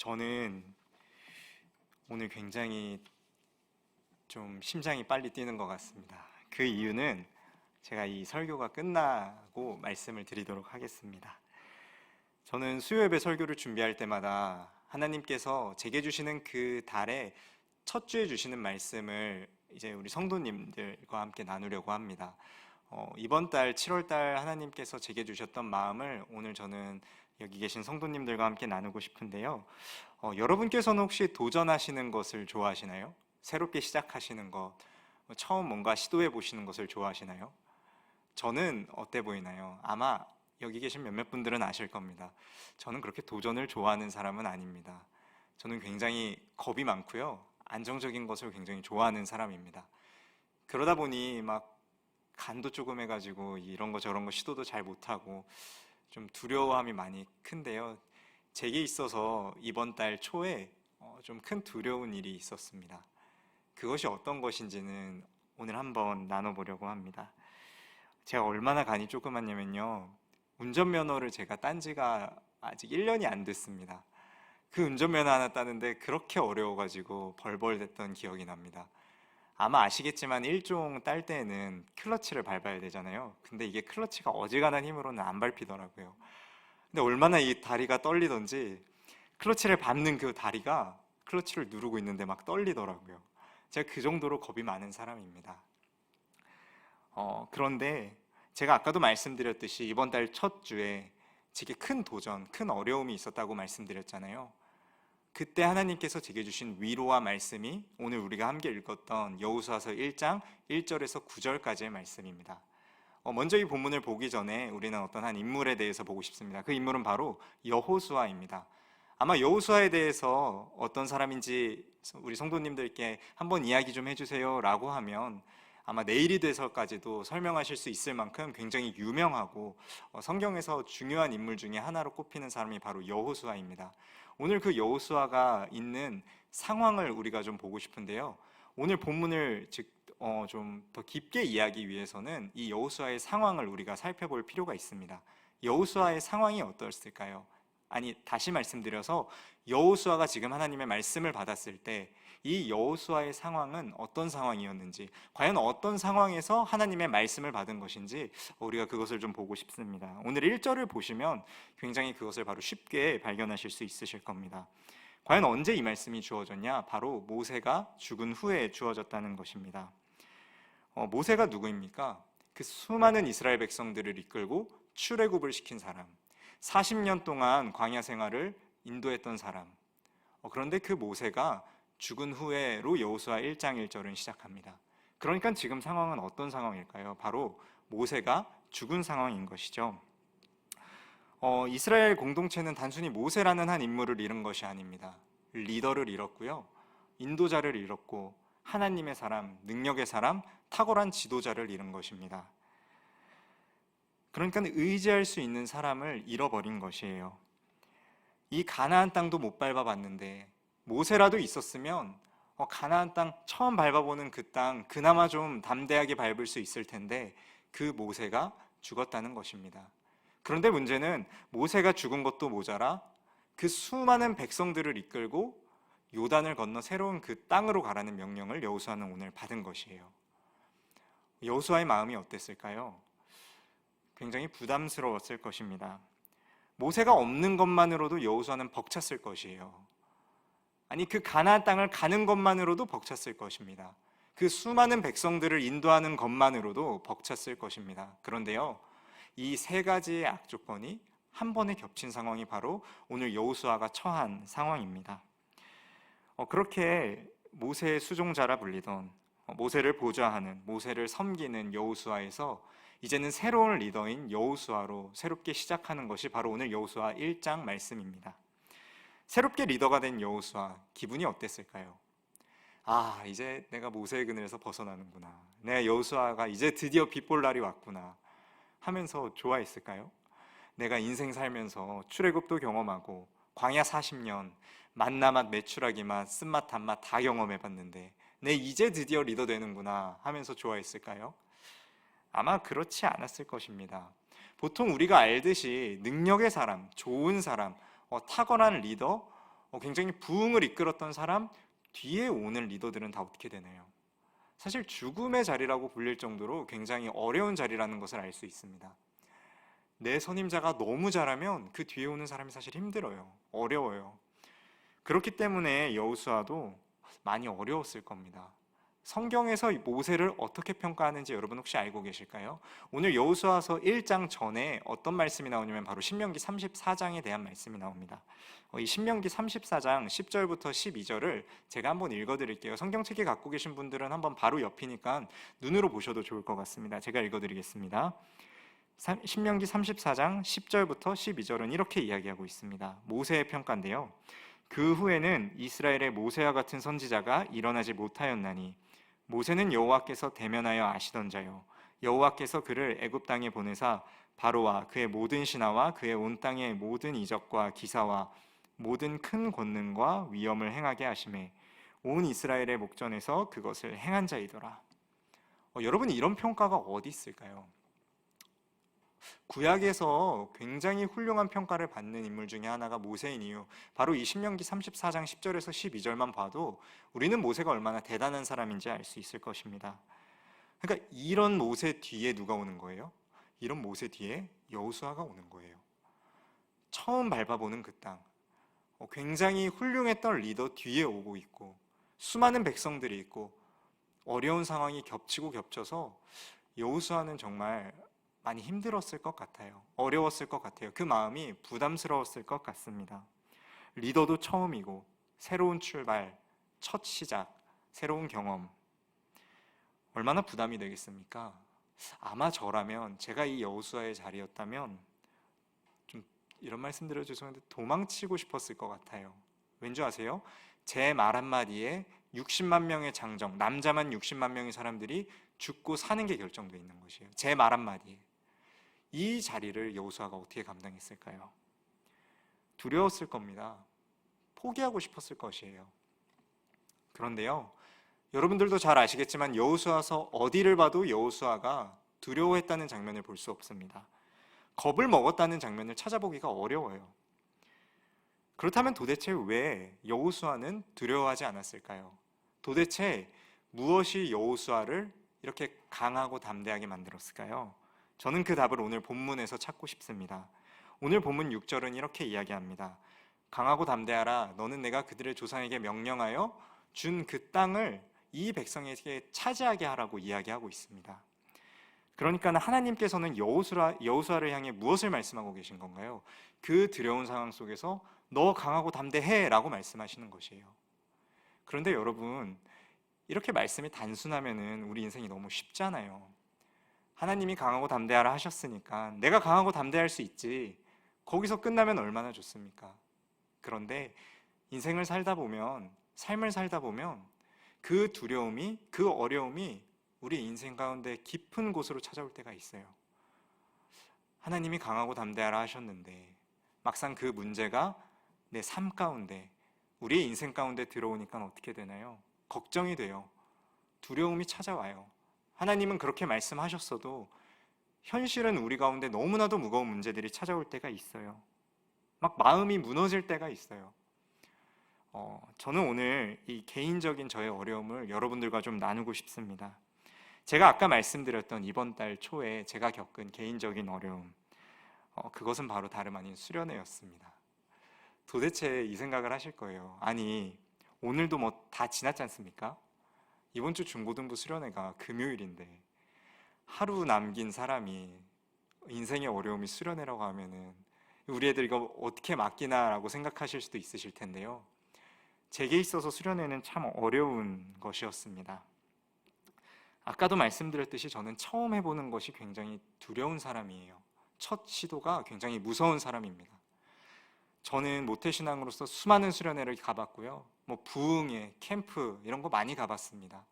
저는 오늘 굉장히 좀 심장이 빨리 뛰는 것 같습니다. 그 이유는 제가 이 설교가 끝나고 말씀을 드리도록 하겠습니다. 저는 수요예배 설교를 준비할 때마다 하나님께서 제게 주시는 그 달의 첫 주에 주시는 말씀을 이제 우리 성도님들과 함께 나누려고 합니다. 이번 달 7월 달 하나님께서 제게 주셨던 마음을 오늘 저는 여기 계신 성도님들과 함께 나누고 싶은데요. 여러분께서는 혹시 도전하시는 것을 좋아하시나요? 새롭게 시작하시는 것, 처음 뭔가 시도해 보시는 것을 좋아하시나요? 저는 어때 보이나요? 아마 여기 계신 몇몇 분들은 아실 겁니다. 저는 그렇게 도전을 좋아하는 사람은 아닙니다. 저는 굉장히 겁이 많고요. 안정적인 것을 굉장히 좋아하는 사람입니다. 그러다 보니 막 간도 조금 해가지고 이런 거 저런 거 시도도 잘 못하고 좀 두려움이 많이 큰데요. 제게 있어서 이번 달 초에 좀 큰 두려운 일이 있었습니다. 그것이 어떤 것인지는 오늘 한번 나눠보려고 합니다. 제가 얼마나 간이 조그맣냐면요. 운전면허를 제가 딴 지가 아직 1년이 안 됐습니다. 그 운전면허 하나 따는데 그렇게 어려워가지고 벌벌댔던 기억이 납니다. 아마 아시겠지만 일종 딸 때에는 클러치를 밟아야 되잖아요. 근데 이게 클러치가 어지간한 힘으로는 안 밟히더라고요. 근데 얼마나 이 다리가 떨리던지 클러치를 밟는 그 다리가 클러치를 누르고 있는데 막 떨리더라고요. 제가 그 정도로 겁이 많은 사람입니다. 그런데 제가 아까도 말씀드렸듯이 이번 달 첫 주에 제게 큰 도전, 큰 어려움이 있었다고 말씀드렸잖아요. 그때 하나님께서 제게 주신 위로와 말씀이 오늘 우리가 함께 읽었던 여호수아서 1장 1절에서 9절까지의 말씀입니다. 먼저 이 본문을 보기 전에 우리는 어떤 한 인물에 대해서 보고 싶습니다. 그 인물은 바로 여호수아입니다. 아마 여호수아에 대해서 어떤 사람인지 우리 성도님들께 한번 이야기 좀 해주세요 라고 하면 아마 내일이 돼서까지도 설명하실 수 있을 만큼 굉장히 유명하고 성경에서 중요한 인물 중에 하나로 꼽히는 사람이 바로 여호수아입니다. 오늘 그 여호수아가 있는 상황을 우리가 좀 보고 싶은데요. 오늘 본문을 좀 더 깊게 이해하기 위해서는 이 여호수아의 상황을 우리가 살펴볼 필요가 있습니다. 여호수아의 상황이 어떠했을까요? 아니, 다시 말씀드려서 여호수아가 지금 하나님의 말씀을 받았을 때 이 여호수아의 상황은 어떤 상황이었는지, 과연 어떤 상황에서 하나님의 말씀을 받은 것인지 우리가 그것을 좀 보고 싶습니다. 오늘 1절을 보시면 굉장히 그것을 바로 쉽게 발견하실 수 있으실 겁니다. 과연 언제 이 말씀이 주어졌냐? 바로 모세가 죽은 후에 주어졌다는 것입니다. 모세가 누구입니까? 그 수많은 이스라엘 백성들을 이끌고 출애굽을 시킨 사람, 40년 동안 광야 생활을 인도했던 사람. 그런데 그 모세가 죽은 후에로 여호수아 1장 1절은 시작합니다. 그러니까 지금 상황은 어떤 상황일까요? 바로 모세가 죽은 상황인 것이죠. 이스라엘 공동체는 단순히 모세라는 한 인물을 잃은 것이 아닙니다. 리더를 잃었고요, 인도자를 잃었고, 하나님의 사람, 능력의 사람, 탁월한 지도자를 잃은 것입니다. 그러니까 의지할 수 있는 사람을 잃어버린 것이에요. 이 가나안 땅도 못 밟아봤는데 모세라도 있었으면 가나안 땅 처음 밟아보는 그 땅 그나마 좀 담대하게 밟을 수 있을 텐데 그 모세가 죽었다는 것입니다. 그런데 문제는 모세가 죽은 것도 모자라 그 수많은 백성들을 이끌고 요단을 건너 새로운 그 땅으로 가라는 명령을 여호수아는 오늘 받은 것이에요. 여호수아의 마음이 어땠을까요? 굉장히 부담스러웠을 것입니다. 모세가 없는 것만으로도 여호수아는 벅찼을 것이에요. 아니, 그 가나안 땅을 가는 것만으로도 벅찼을 것입니다. 그 수많은 백성들을 인도하는 것만으로도 벅찼을 것입니다. 그런데요, 이 세 가지의 악조건이 한 번에 겹친 상황이 바로 오늘 여호수아가 처한 상황입니다. 그렇게 모세의 수종자라 불리던, 모세를 보좌하는, 모세를 섬기는 여호수아에서 이제는 새로운 리더인 여호수아로 새롭게 시작하는 것이 바로 오늘 여호수아 1장 말씀입니다. 새롭게 리더가 된 여호수아, 기분이 어땠을까요? 아, 이제 내가 모세의 그늘에서 벗어나는구나, 내가 여호수아가 이제 드디어 빛볼 날이 왔구나 하면서 좋아했을까요? 내가 인생 살면서 출애굽도 경험하고 광야 40년, 만나맛, 메추라기 맛, 쓴맛, 단맛 다 경험해봤는데 내 이제 드디어 리더 되는구나 하면서 좋아했을까요? 아마 그렇지 않았을 것입니다. 보통 우리가 알듯이 능력의 사람, 좋은 사람, 탁월한 리더, 굉장히 부흥을 이끌었던 사람 뒤에 오는 리더들은 다 어떻게 되나요? 사실 죽음의 자리라고 불릴 정도로 굉장히 어려운 자리라는 것을 알 수 있습니다. 내 선임자가 너무 잘하면 그 뒤에 오는 사람이 사실 힘들어요. 어려워요. 그렇기 때문에 여호수아도 많이 어려웠을 겁니다. 성경에서 모세를 어떻게 평가하는지 여러분 혹시 알고 계실까요? 오늘 여호수아서 1장 전에 어떤 말씀이 나오냐면 바로 신명기 34장에 대한 말씀이 나옵니다. 이 신명기 34장 10절부터 12절을 제가 한번 읽어드릴게요. 성경책에 갖고 계신 분들은 한번 바로 옆이니까 눈으로 보셔도 좋을 것 같습니다. 제가 읽어드리겠습니다. 신명기 34장 10절부터 12절은 이렇게 이야기하고 있습니다. 모세의 평가인데요. 그 후에는 이스라엘의 모세와 같은 선지자가 일어나지 못하였나니 모세는 여호와께서 대면하여 아시던 자요 여호와께서 그를 애굽 땅에 보내사 바로와 그의 모든 신하와 그의 온 땅의 모든 이적과 기사와 모든 큰 권능과 위엄을 행하게 하심에 온 이스라엘의 목전에서 그것을 행한 자이더라. 여러분이 이런 평가가 어디 있을까요? 구약에서 굉장히 훌륭한 평가를 받는 인물 중에 하나가 모세인 이유, 바로 이 신명기 34장 10절에서 12절만 봐도 우리는 모세가 얼마나 대단한 사람인지 알 수 있을 것입니다. 그러니까 이런 모세 뒤에 누가 오는 거예요? 이런 모세 뒤에 여호수아가 오는 거예요. 처음 밟아보는 그 땅, 굉장히 훌륭했던 리더 뒤에 오고 있고 수많은 백성들이 있고 어려운 상황이 겹치고 겹쳐서 여호수아는 정말 많이 힘들었을 것 같아요. 어려웠을 것 같아요. 그 마음이 부담스러웠을 것 같습니다. 리더도 처음이고 새로운 출발, 첫 시작, 새로운 경험, 얼마나 부담이 되겠습니까? 아마 저라면, 제가 이 여호수아의 자리였다면 좀 이런 말씀 드려 죄송한데 도망치고 싶었을 것 같아요. 왠지 아세요? 제 말 한마디에 60만 명의 장정, 남자만 60만 명의 사람들이 죽고 사는 게 결정되어 있는 것이에요. 제 말 한마디에. 이 자리를 여호수아가 어떻게 감당했을까요? 두려웠을 겁니다. 포기하고 싶었을 것이에요. 그런데요, 여러분들도 잘 아시겠지만 여호수아서 어디를 봐도 여호수아가 두려워했다는 장면을 볼 수 없습니다. 겁을 먹었다는 장면을 찾아보기가 어려워요. 그렇다면 도대체 왜 여호수아는 두려워하지 않았을까요? 도대체 무엇이 여호수아를 이렇게 강하고 담대하게 만들었을까요? 저는 그 답을 오늘 본문에서 찾고 싶습니다. 오늘 본문 6절은 이렇게 이야기합니다. 강하고 담대하라. 너는 내가 그들의 조상에게 명령하여 준 그 땅을 이 백성에게 차지하게 하라고 이야기하고 있습니다. 그러니까 하나님께서는 여호수아를 향해 무엇을 말씀하고 계신 건가요? 그 두려운 상황 속에서 너 강하고 담대해 라고 말씀하시는 것이에요. 그런데 여러분, 이렇게 말씀이 단순하면은 우리 인생이 너무 쉽잖아요. 하나님이 강하고 담대하라 하셨으니까 내가 강하고 담대할 수 있지, 거기서 끝나면 얼마나 좋습니까? 그런데 인생을 살다 보면, 삶을 살다 보면 그 두려움이, 그 어려움이 우리 인생 가운데 깊은 곳으로 찾아올 때가 있어요. 하나님이 강하고 담대하라 하셨는데 막상 그 문제가 내 삶 가운데, 우리의 인생 가운데 들어오니까 어떻게 되나요? 걱정이 돼요. 두려움이 찾아와요. 하나님은 그렇게 말씀하셨어도 현실은 우리 가운데 너무나도 무거운 문제들이 찾아올 때가 있어요. 막 마음이 무너질 때가 있어요. 저는 오늘 이 개인적인 저의 어려움을 여러분들과 좀 나누고 싶습니다. 제가 아까 말씀드렸던 이번 달 초에 제가 겪은 개인적인 어려움, 그것은 바로 다름 아닌 수련회였습니다. 도대체 이 생각을 하실 거예요. 아니, 오늘도 뭐 다 지났지 않습니까? 이번 주 중고등부 수련회가 금요일인데 하루 남긴 사람이 인생의 어려움이 수련회라고 하면은 우리 애들 이거 어떻게 맡기나라고 생각하실 수도 있으실 텐데요. 제게 있어서 수련회는 참 어려운 것이었습니다. 아까도 말씀드렸듯이 저는 처음 해보는 것이 굉장히 두려운 사람이에요. 첫 시도가 굉장히 무서운 사람입니다. 저는 모태신앙으로서 수많은 수련회를 가봤고요. 뭐 부흥회, 캠프 이런 거 많이 가봤습니다.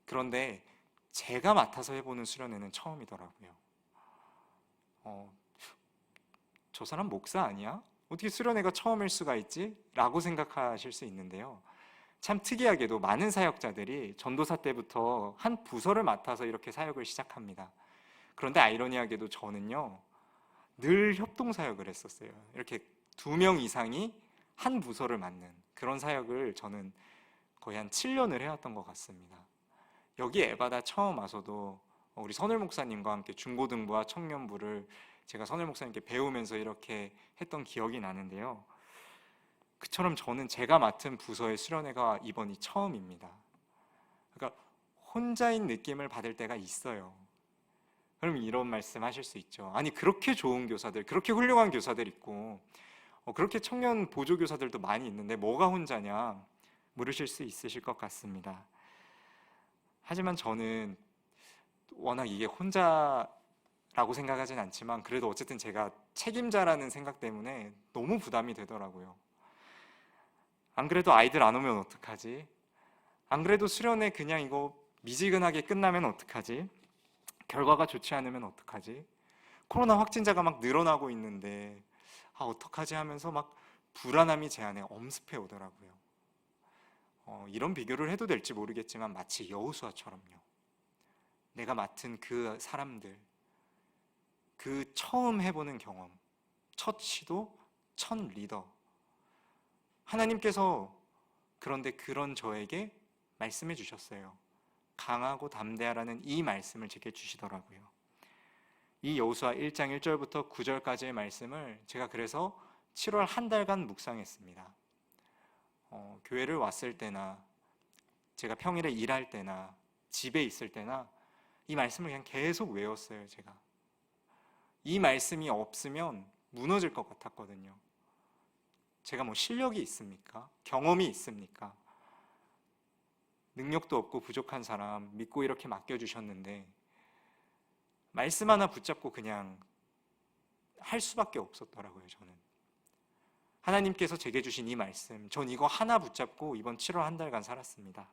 그런데 제가 맡아서 해보는 수련회는 처음이더라고요. 저 사람 목사 아니야? 어떻게 수련회가 처음일 수가 있지? 라고 생각하실 수 있는데요. 참 특이하게도 많은 사역자들이 전도사 때부터 한 부서를 맡아서 이렇게 사역을 시작합니다. 그런데 아이러니하게도 저는요, 늘 협동사역을 했었어요. 이렇게 2명 이상이 한 부서를 맡는 그런 사역을 저는 거의 한 7년을 해왔던 것 같습니다. 여기 에바다 처음 와서도 우리 선을 목사님과 함께 중고등부와 청년부를 제가 선을 목사님께 배우면서 이렇게 했던 기억이 나는데요. 그처럼 저는 제가 맡은 부서의 수련회가 이번이 처음입니다. 그러니까 혼자인 느낌을 받을 때가 있어요. 그럼 이런 말씀 하실 수 있죠. 아니, 그렇게 좋은 교사들, 그렇게 훌륭한 교사들 있고 그렇게 청년 보조 교사들도 많이 있는데 뭐가 혼자냐 물으실 수 있으실 것 같습니다. 하지만 저는 워낙 이게 혼자라고 생각하진 않지만 그래도 어쨌든 제가 책임자라는 생각 때문에 너무 부담이 되더라고요. 안 그래도 아이들 안 오면 어떡하지? 안 그래도 수련회 그냥 이거 미지근하게 끝나면 어떡하지? 결과가 좋지 않으면 어떡하지? 코로나 확진자가 막 늘어나고 있는데 어떡하지 하면서 막 불안함이 제 안에 엄습해 오더라고요. 이런 비교를 해도 될지 모르겠지만 마치 여호수아처럼요. 내가 맡은 그 사람들, 그 처음 해보는 경험, 첫 시도, 첫 리더, 하나님께서 그런데 그런 저에게 말씀해 주셨어요. 강하고 담대하라는 이 말씀을 제게 주시더라고요. 이 여호수아 1장 1절부터 9절까지의 말씀을 제가 그래서 7월 한 달간 묵상했습니다. 교회를 왔을 때나 제가 평일에 일할 때나 집에 있을 때나 이 말씀을 그냥 계속 외웠어요. 제가 이 말씀이 없으면 무너질 것 같았거든요. 제가 뭐 실력이 있습니까? 경험이 있습니까? 능력도 없고 부족한 사람 믿고 이렇게 맡겨주셨는데 말씀 하나 붙잡고 그냥 할 수밖에 없었더라고요. 저는 하나님께서 제게 주신 이 말씀, 전 이거 하나 붙잡고 이번 7월 한 달간 살았습니다.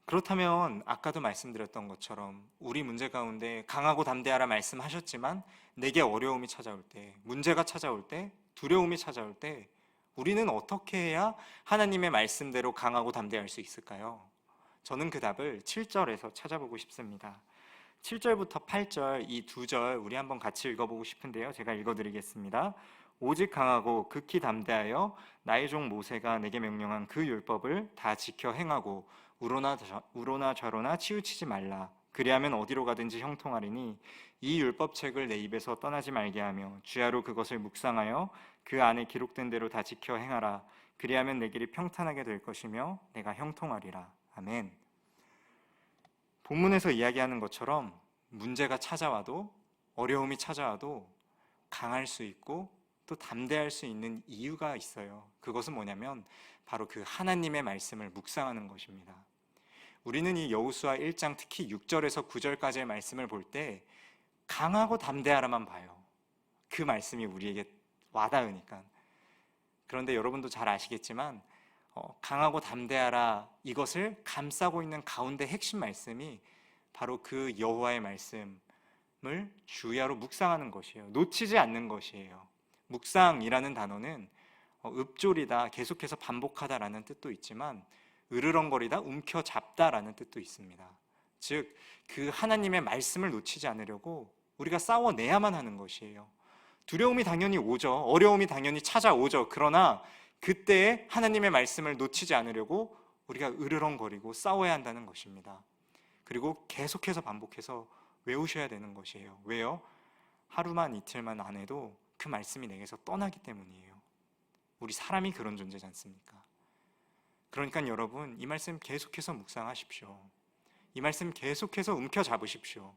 그렇다면 아까도 말씀드렸던 것처럼 우리 문제 가운데 강하고 담대하라 말씀하셨지만 내게 어려움이 찾아올 때, 문제가 찾아올 때, 두려움이 찾아올 때 우리는 어떻게 해야 하나님의 말씀대로 강하고 담대할 수 있을까요? 저는 그 답을 7절에서 찾아보고 싶습니다. 7절부터 8절 이 두 절 우리 한번 같이 읽어보고 싶은데요. 제가 읽어드리겠습니다. 오직 강하고 극히 담대하여 나의 종 모세가 내게 명령한 그 율법을 다 지켜 행하고 우로나 좌로나 치우치지 말라. 그리하면 어디로 가든지 형통하리니 이 율법책을 내 입에서 떠나지 말게 하며 주야로 그것을 묵상하여 그 안에 기록된 대로 다 지켜 행하라. 그리하면 내 길이 평탄하게 될 것이며 내가 형통하리라. 아멘. 본문에서 이야기하는 것처럼 문제가 찾아와도 어려움이 찾아와도 강할 수 있고 또 담대할 수 있는 이유가 있어요. 그것은 뭐냐면 바로 그 하나님의 말씀을 묵상하는 것입니다. 우리는 이 여호수아 1장 특히 6절에서 9절까지의 말씀을 볼 때 강하고 담대하라만 봐요. 그 말씀이 우리에게 와닿으니까. 그런데 여러분도 잘 아시겠지만 강하고 담대하라 이것을 감싸고 있는 가운데 핵심 말씀이 바로 그 여호와의 말씀을 주야로 묵상하는 것이에요. 놓치지 않는 것이에요. 묵상이라는 단어는 읊조리다, 계속해서 반복하다라는 뜻도 있지만 으르렁거리다, 움켜잡다라는 뜻도 있습니다. 즉, 그 하나님의 말씀을 놓치지 않으려고 우리가 싸워내야만 하는 것이에요. 두려움이 당연히 오죠. 어려움이 당연히 찾아오죠. 그러나 그때 하나님의 말씀을 놓치지 않으려고 우리가 으르렁거리고 싸워야 한다는 것입니다. 그리고 계속해서 반복해서 외우셔야 되는 것이에요. 왜요? 하루만 이틀만 안 해도 그 말씀이 내게서 떠나기 때문이에요. 우리 사람이 그런 존재지 않습니까? 그러니까 여러분 이 말씀 계속해서 묵상하십시오. 이 말씀 계속해서 움켜잡으십시오.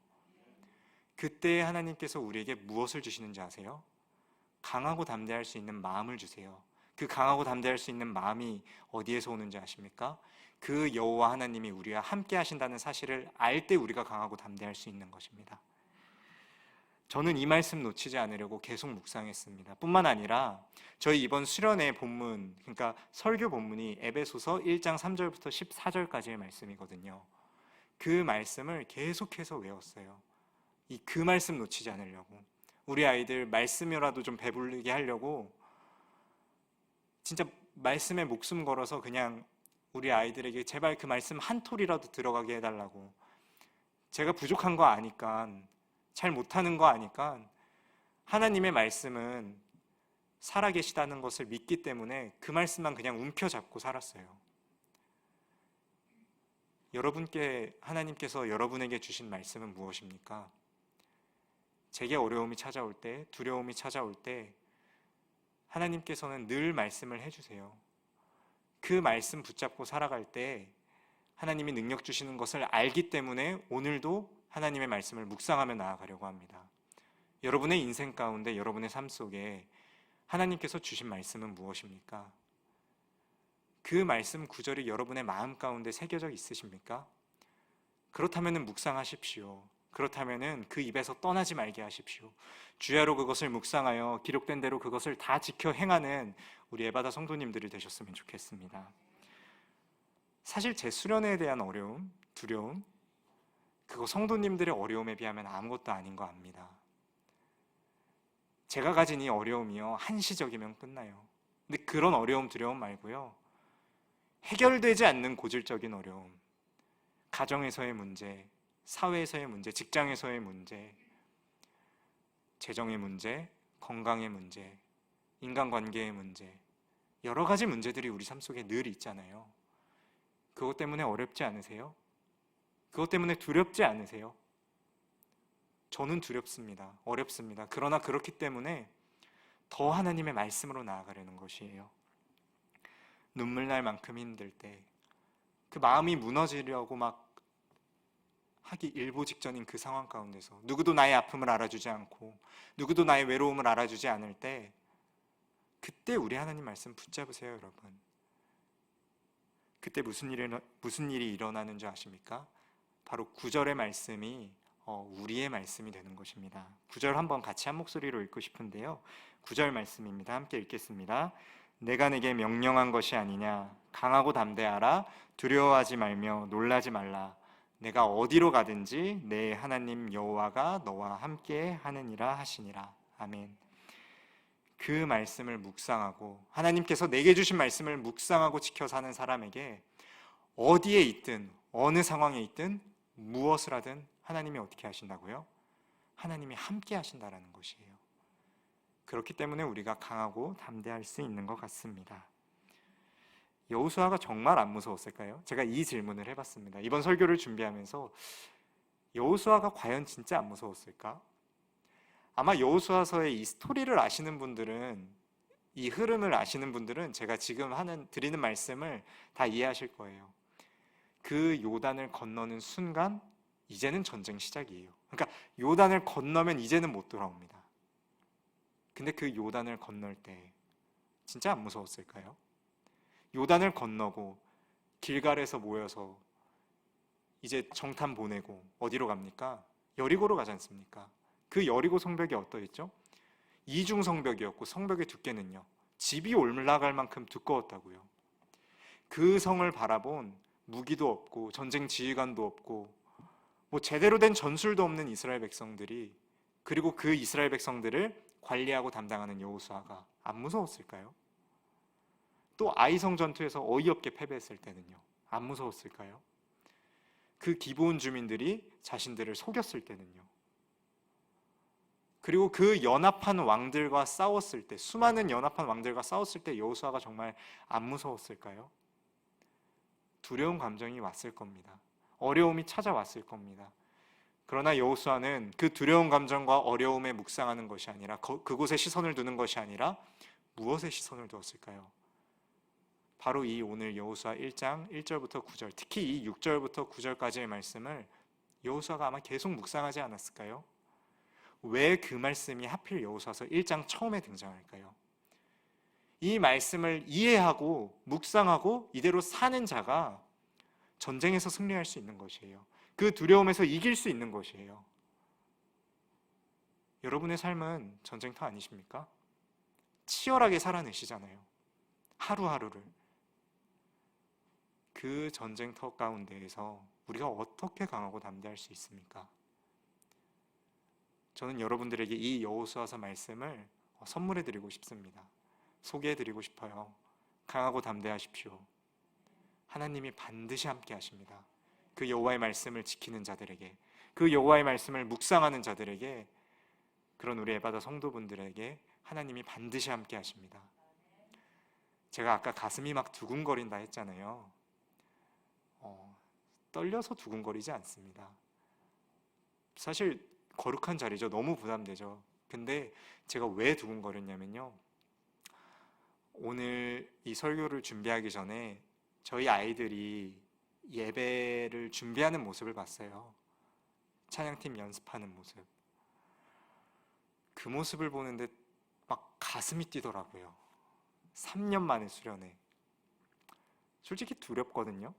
그때 하나님께서 우리에게 무엇을 주시는지 아세요? 강하고 담대할 수 있는 마음을 주세요. 그 강하고 담대할 수 있는 마음이 어디에서 오는지 아십니까? 그 여호와 하나님이 우리와 함께 하신다는 사실을 알 때 우리가 강하고 담대할 수 있는 것입니다. 저는 이 말씀 놓치지 않으려고 계속 묵상했습니다. 뿐만 아니라 저희 이번 수련회 본문, 그러니까 설교 본문이 에베소서 1장 3절부터 14절까지의 말씀이거든요. 그 말씀을 계속해서 외웠어요. 그 말씀 놓치지 않으려고. 우리 아이들 말씀이라도 좀 배부르게 하려고 진짜 말씀에 목숨 걸어서 그냥 우리 아이들에게 제발 그 말씀 한 톨이라도 들어가게 해달라고. 제가 부족한 거 아니까, 잘 못하는 거 아니까 하나님의 말씀은 살아계시다는 것을 믿기 때문에 그 말씀만 그냥 움켜잡고 살았어요. 여러분께 하나님께서 여러분에게 주신 말씀은 무엇입니까? 제게 어려움이 찾아올 때, 두려움이 찾아올 때 하나님께서는 늘 말씀을 해주세요. 그 말씀 붙잡고 살아갈 때 하나님이 능력 주시는 것을 알기 때문에 오늘도 하나님의 말씀을 묵상하며 나아가려고 합니다. 여러분의 인생 가운데, 여러분의 삶 속에 하나님께서 주신 말씀은 무엇입니까? 그 말씀 구절이 여러분의 마음 가운데 새겨져 있으십니까? 그렇다면 묵상하십시오. 그렇다면 그 입에서 떠나지 말게 하십시오. 주야로 그것을 묵상하여 기록된 대로 그것을 다 지켜 행하는 우리 에바다 성도님들이 되셨으면 좋겠습니다. 사실 제 수련회에 대한 어려움, 두려움, 그거 성도님들의 어려움에 비하면 아무것도 아닌 거 압니다. 제가 가진 이 어려움이요, 한시적이면 끝나요. 근데 그런 어려움, 두려움 말고요, 해결되지 않는 고질적인 어려움, 가정에서의 문제, 사회에서의 문제, 직장에서의 문제, 재정의 문제, 건강의 문제, 인간관계의 문제, 여러 가지 문제들이 우리 삶 속에 늘 있잖아요. 그것 때문에 어렵지 않으세요? 그것 때문에 두렵지 않으세요? 저는 두렵습니다. 어렵습니다. 그러나 그렇기 때문에 더 하나님의 말씀으로 나아가려는 것이에요. 눈물 날 만큼 힘들 때, 그 마음이 무너지려고 막 하기 일보 직전인 그 상황 가운데서 누구도 나의 아픔을 알아주지 않고 누구도 나의 외로움을 알아주지 않을 때, 그때 우리 하나님 말씀 붙잡으세요, 여러분. 그때 무슨 일이 일어나는 줄 아십니까? 바로 9절의 말씀이 우리의 말씀이 되는 것입니다. 9절 한번 같이 한 목소리로 읽고 싶은데요, 9절 말씀입니다. 함께 읽겠습니다. 내가 내게 명령한 것이 아니냐? 강하고 담대하라. 두려워하지 말며 놀라지 말라. 내가 어디로 가든지 내 하나님 여호와가 너와 함께 하느니라 하시니라. 아멘. 그 말씀을 묵상하고, 하나님께서 내게 주신 말씀을 묵상하고 지켜 사는 사람에게 어디에 있든 어느 상황에 있든 무엇을 하든 하나님이 어떻게 하신다고요? 하나님이 함께 하신다라는 것이에요. 그렇기 때문에 우리가 강하고 담대할 수 있는 것 같습니다. 여호수아가 정말 안 무서웠을까요? 제가 이 질문을 해봤습니다. 이번 설교를 준비하면서 여호수아가 과연 진짜 안 무서웠을까? 아마 여호수아서의 이 스토리를 아시는 분들은, 이 흐름을 아시는 분들은 제가 지금 드리는 말씀을 다 이해하실 거예요. 그 요단을 건너는 순간 이제는 전쟁 시작이에요. 그러니까 요단을 건너면 이제는 못 돌아옵니다. 근데 그 요단을 건널 때 진짜 안 무서웠을까요? 요단을 건너고 길갈에서 모여서 이제 정탐 보내고 어디로 갑니까? 여리고로 가지 않습니까? 그 여리고 성벽이 어떠했죠? 이중 성벽이었고 성벽의 두께는요, 집이 올라갈 만큼 두꺼웠다고요. 그 성을 바라본 무기도 없고 전쟁 지휘관도 없고 뭐 제대로 된 전술도 없는 이스라엘 백성들이, 그리고 그 이스라엘 백성들을 관리하고 담당하는 여호수아가 안 무서웠을까요? 또 아이성 전투에서 어이없게 패배했을 때는요, 안 무서웠을까요? 그 기브온 주민들이 자신들을 속였을 때는요, 그리고 그 연합한 왕들과 싸웠을 때, 수많은 연합한 왕들과 싸웠을 때 여호수아가 정말 안 무서웠을까요? 두려운 감정이 왔을 겁니다. 어려움이 찾아왔을 겁니다. 그러나 여호수아는 그 두려운 감정과 어려움에 묵상하는 것이 아니라, 그곳에 시선을 두는 것이 아니라 무엇에 시선을 두었을까요? 바로 이 오늘 여호수아 1장 1절부터 9절, 특히 이 6절부터 9절까지의 말씀을 여호수아가 아마 계속 묵상하지 않았을까요? 왜 그 말씀이 하필 여호수아서 1장 처음에 등장할까요? 이 말씀을 이해하고 묵상하고 이대로 사는 자가 전쟁에서 승리할 수 있는 것이에요. 그 두려움에서 이길 수 있는 것이에요. 여러분의 삶은 전쟁터 아니십니까? 치열하게 살아내시잖아요. 하루하루를. 그 전쟁터 가운데에서 우리가 어떻게 강하고 담대할 수 있습니까? 저는 여러분들에게 이 여호수아서 말씀을 선물해 드리고 싶습니다. 소개해 드리고 싶어요. 강하고 담대하십시오. 하나님이 반드시 함께 하십니다. 그 여호와의 말씀을 지키는 자들에게, 그 여호와의 말씀을 묵상하는 자들에게, 그런 우리 에바다 성도분들에게 하나님이 반드시 함께 하십니다. 제가 아까 가슴이 막 두근거린다 했잖아요. 떨려서 두근거리지 않습니다. 사실 거룩한 자리죠. 너무 부담되죠. 근데 제가 왜 두근거렸냐면요, 오늘 이 설교를 준비하기 전에 저희 아이들이 예배를 준비하는 모습을 봤어요. 찬양팀 연습하는 모습. 그 모습을 보는데 막 가슴이 뛰더라고요. 3년 만에 수련회. 솔직히 두렵거든요.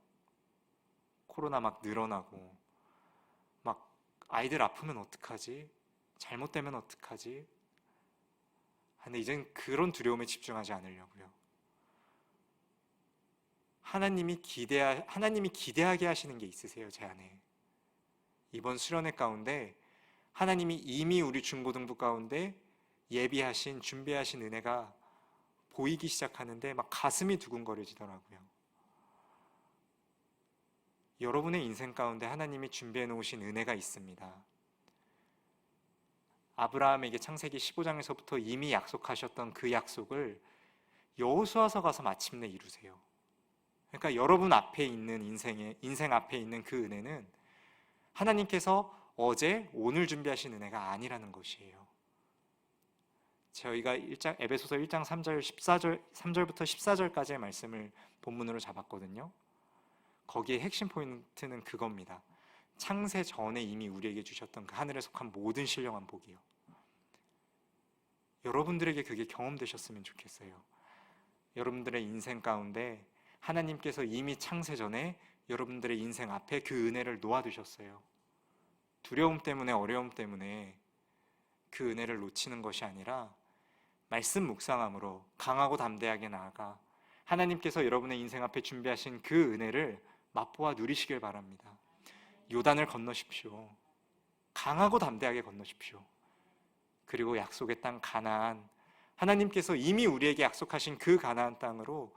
코로나 막 늘어나고, 막 아이들 아프면 어떡하지? 잘못되면 어떡하지? 근데 이젠 그런 두려움에 집중하지 않으려고요. 하나님이 기대하게 하시는 게 있으세요, 제 안에. 이번 수련회 가운데 하나님이 이미 우리 중고등부 가운데 예비하신, 준비하신 은혜가 보이기 시작하는데 막 가슴이 두근거려지더라고요. 여러분의 인생 가운데 하나님이 준비해 놓으신 은혜가 있습니다. 아브라함에게 창세기 15장에서부터 이미 약속하셨던 그 약속을 여호수아서 가서 마침내 이루세요. 그러니까 여러분 앞에 있는 인생 앞에 있는 그 은혜는 하나님께서 어제, 오늘 준비하신 은혜가 아니라는 것이에요. 저희가 에베소서 1장 3절부터 14절까지의 말씀을 본문으로 잡았거든요. 거기에 핵심 포인트는 그겁니다. 창세 전에 이미 우리에게 주셨던 그 하늘에 속한 모든 신령한 복이요. 여러분들에게 그게 경험되셨으면 좋겠어요. 여러분들의 인생 가운데 하나님께서 이미 창세 전에 여러분들의 인생 앞에 그 은혜를 놓아두셨어요. 두려움 때문에, 어려움 때문에 그 은혜를 놓치는 것이 아니라 말씀 묵상함으로 강하고 담대하게 나아가 하나님께서 여러분의 인생 앞에 준비하신 그 은혜를 맛보아 누리시길 바랍니다. 요단을 건너십시오. 강하고 담대하게 건너십시오. 그리고 약속의 땅 가나안, 하나님께서 이미 우리에게 약속하신 그 가나안 땅으로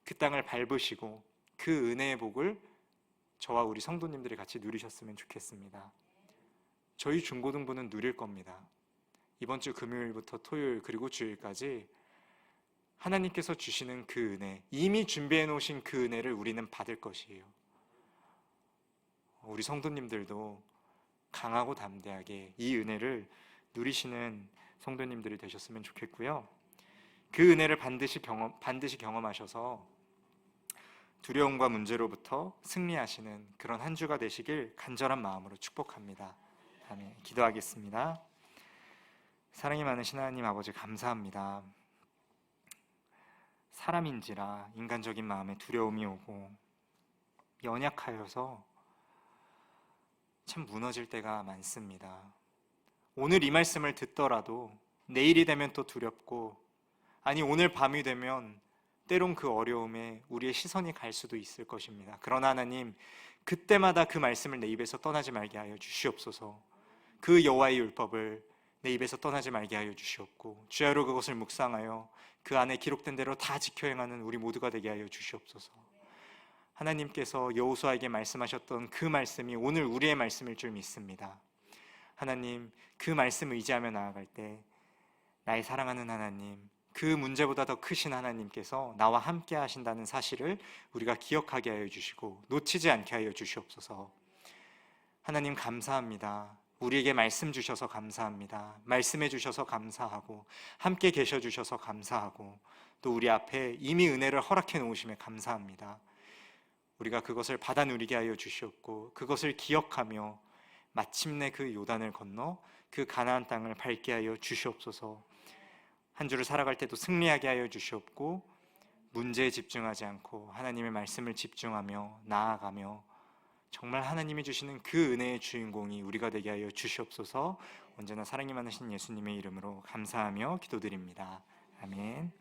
그 땅을 밟으시고 그 은혜의 복을 저와 우리 성도님들이 같이 누리셨으면 좋겠습니다. 저희 중고등부는 누릴 겁니다. 이번 주 금요일부터 토요일 그리고 주일까지 하나님께서 주시는 그 은혜, 이미 준비해 놓으신 그 은혜를 우리는 받을 것이에요. 우리 성도님들도 강하고 담대하게 이 은혜를 누리시는 성도님들이 되셨으면 좋겠고요. 그 은혜를 반드시 경험하셔서 두려움과 문제로부터 승리하시는 그런 한 주가 되시길 간절한 마음으로 축복합니다. 아멘. 기도하겠습니다. 사랑이 많으신 하나님 아버지, 감사합니다. 사람인지라 인간적인 마음에 두려움이 오고 연약하여서 참 무너질 때가 많습니다. 오늘 이 말씀을 듣더라도 내일이 되면 또 두렵고, 아니 오늘 밤이 되면 때론 그 어려움에 우리의 시선이 갈 수도 있을 것입니다. 그러나 하나님, 그때마다 그 말씀을 내 입에서 떠나지 말게 하여 주시옵소서. 그 여호와의 율법을 내 입에서 떠나지 말게 하여 주시옵고, 주야로 그것을 묵상하여 그 안에 기록된 대로 다 지켜 행하는 우리 모두가 되게 하여 주시옵소서. 하나님께서 여호수아에게 말씀하셨던 그 말씀이 오늘 우리의 말씀일 줄 믿습니다. 하나님, 그 말씀을 의지하며 나아갈 때 나의 사랑하는 하나님, 그 문제보다 더 크신 하나님께서 나와 함께 하신다는 사실을 우리가 기억하게 하여 주시고 놓치지 않게 하여 주시옵소서. 하나님, 감사합니다. 우리에게 말씀 주셔서 감사합니다. 말씀해 주셔서 감사하고 함께 계셔 주셔서 감사하고 또 우리 앞에 이미 은혜를 허락해 놓으심에 감사합니다. 우리가 그것을 받아 누리게 하여 주시옵고 그것을 기억하며 마침내 그 요단을 건너 그 가나안 땅을 밟게 하여 주시옵소서. 한 주를 살아갈 때도 승리하게 하여 주시옵고 문제에 집중하지 않고 하나님의 말씀을 집중하며 나아가며 정말 하나님이 주시는 그 은혜의 주인공이 우리가 되게 하여 주시옵소서. 언제나 사랑이 많으신 예수님의 이름으로 감사하며 기도드립니다. 아멘.